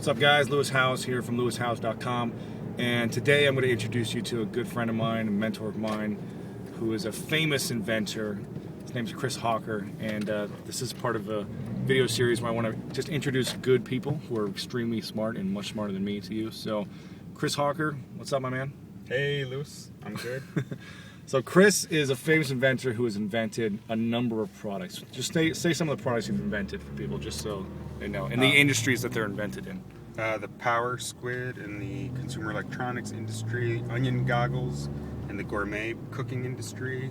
What's up, guys? Lewis Howes here from LewisHowes.com, and today I'm going to introduce you to a good friend of mine, a mentor of mine, who is a famous inventor. His name is Chris Hawker, and this is part of a video series where I want to just introduce good people who are extremely smart and much smarter than me to you. So, Chris Hawker, what's up, my man? Hey, Lewis. I'm good. So Chris is a famous inventor who has invented a number of products. Just say some of the products you've invented for people, just so they know, in the industries that they're invented in. The Power Squid in the consumer electronics industry, onion goggles in the gourmet cooking industry,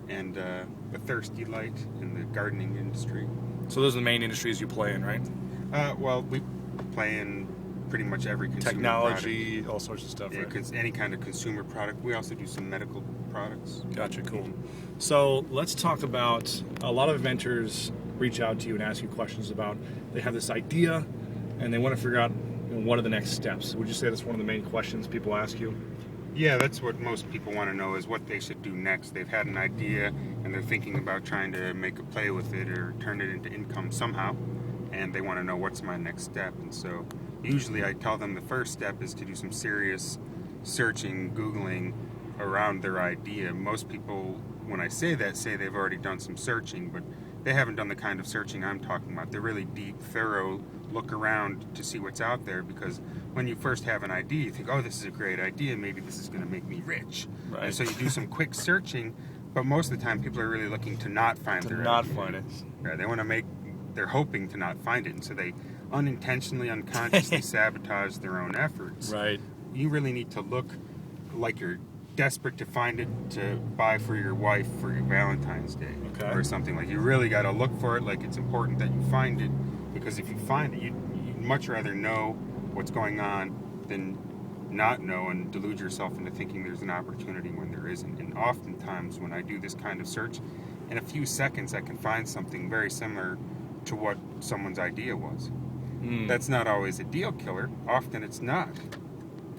and the Thirsty Light in the gardening industry. So those are the main industries you play in, right? Well, we play in pretty much every consumer Technology, product. all sorts of stuff, Yeah, right? any kind of consumer product. We also do some medical products. Gotcha, cool. So let's talk about, a lot of inventors reach out to you and ask you questions about, they have this idea and they want to figure out, what are the next steps. Would you say that's one of the main questions people ask you? Yeah, that's what most people want to know, is what they should do next. They've had an idea and they're thinking about trying to make a play with it or turn it into income somehow, and they want to know, what's my next step. And so usually I tell them the first step is to do some serious searching, Googling around their idea. Most people, when I say that, say they've already done some searching, but they haven't done the kind of searching I'm talking about. They're really deep, thorough, look around to see what's out there, because when you first have an idea, you think, oh, this is a great idea, maybe this is going to make me rich. Right. And so you do some quick searching, but most of the time people are really looking to not find their idea. Find it. Right, they want to they're hoping to not find it, and so they unintentionally, unconsciously sabotage their own efforts. Right. You really need to look like you're desperate to find it to buy for your wife for your Valentine's Day, Okay. or something. Like, you really got to look for it, like it's important that you find it, because if you find it, you'd much rather know what's going on than not know and delude yourself into thinking there's an opportunity when there isn't. And oftentimes when I do this kind of search, in a few seconds I can find something very similar to what someone's idea was. That's not always a deal killer. Often it's not.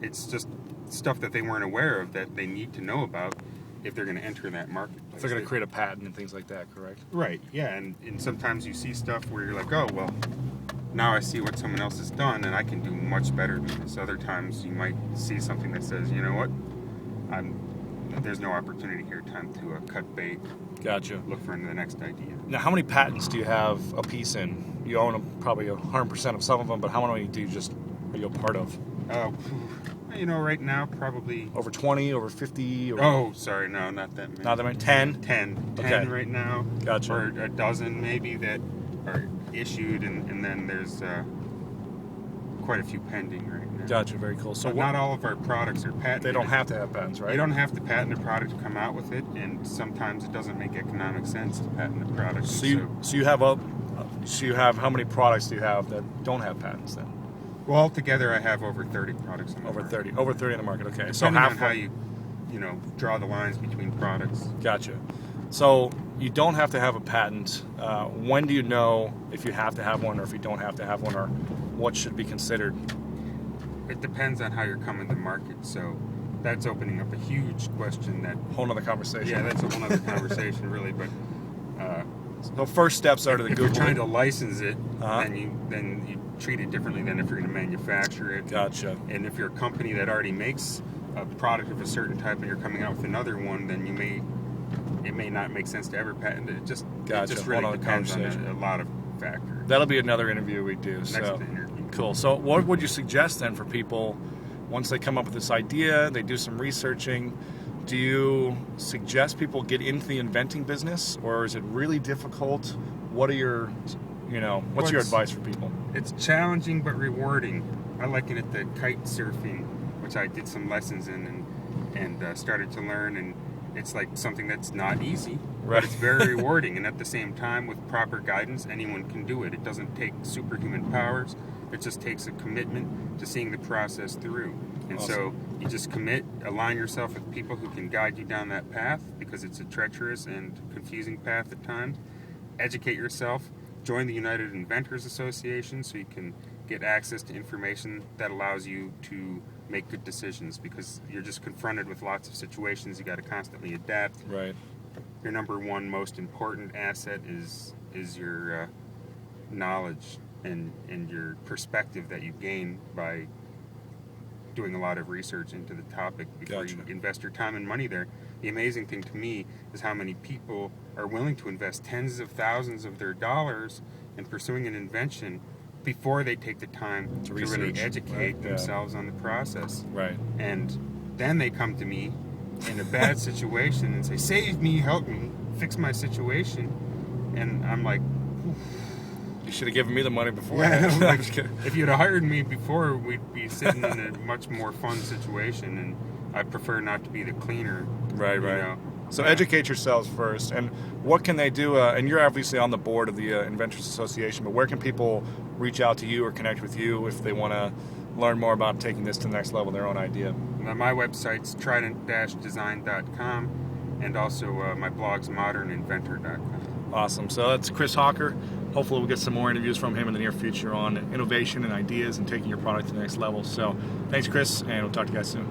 It's just stuff that they weren't aware of that they need to know about if they're going to enter that marketplace. They're going to create a patent and things like that, correct? Right, yeah, and sometimes you see stuff where you're like, oh, well, now I see what someone else has done and I can do much better than this. Other times you might see something that says, you know what, there's no opportunity here, time to cut bait, Gotcha. look for the next idea. Now, how many patents do you have a piece in? You own probably 100% of some of them, but how many are you a part of? Right now, probably... Over 20, over 50? Oh, sorry, no, not that many. Not that many? 10? 10 Okay. right now. Gotcha. Or a dozen, maybe, that are issued, and then there's quite a few pending right now. Gotcha, very cool. So But not all of our products are patented. they don't have to have patents, right? You don't have to patent a product to come out with it, and sometimes it doesn't make economic sense to patent a product. So you have how many products do you have that don't have patents then? Well, altogether I have over 30 products on the market. Over 30 on the market. Okay. Depending on how you draw the lines between products. Gotcha. So you don't have to have a patent. When do you know if you have to have one or if you don't have to have one, or what should be considered? It depends on how you're coming to market. So that's opening up a huge question. That Whole nother conversation. Yeah, that's a whole other conversation, really. But so first steps are to the if Google. you're trying to license it, Uh-huh. then you treat it differently than if you're going to manufacture it. Gotcha. And if you're a company that already makes a product of a certain type and you're coming out with another one, then it may not make sense to ever patent it. It just really Whole other depends on conversation. a lot of factors. That'll be another interview we do. Next So interview. cool. So what would you suggest then for people once they come up with this idea, they do some researching? Do you suggest people get into the inventing business, or is it really difficult? What are your, what's your advice for people? It's challenging but rewarding. I liken it to kite surfing, which I did some lessons in and started to learn, and it's like something that's not easy, Right. but it's very rewarding. And at the same time, with proper guidance, anyone can do it. It doesn't take superhuman powers. It just takes a commitment to seeing the process through. And Awesome. so you just commit, align yourself with people who can guide you down that path, because it's a treacherous and confusing path at times. Educate yourself. Join the United Inventors Association so you can get access to information that allows you to make good decisions, because you're just confronted with lots of situations. You got to constantly adapt. Right. Your number one most important asset is your knowledge and your perspective that you gain by doing a lot of research into the topic before Gotcha. you invest your time and money there. The amazing thing to me is how many people are willing to invest tens of thousands of their dollars in pursuing an invention before they take the time to really research, educate right? Yeah. themselves on the process. Right. And then they come to me in a bad situation and say, save me, help me, fix my situation. And I'm like, You should have given me the money before. yeah, I'm like, just kidding. if you'd have hired me before, we'd be sitting in a much more fun situation. And I prefer not to be the cleaner. Right, you right. know. So Yeah. educate yourselves first. And what can they do? And you're obviously on the board of the Inventors Association, but where can people reach out to you or connect with you if they want to learn more about taking this to the next level, their own idea? My website's trident-design.com, and also my blog's moderninventor.com. Awesome. So that's Chris Hawker. Hopefully we'll get some more interviews from him in the near future on innovation and ideas and taking your product to the next level. So thanks, Chris, and we'll talk to you guys soon.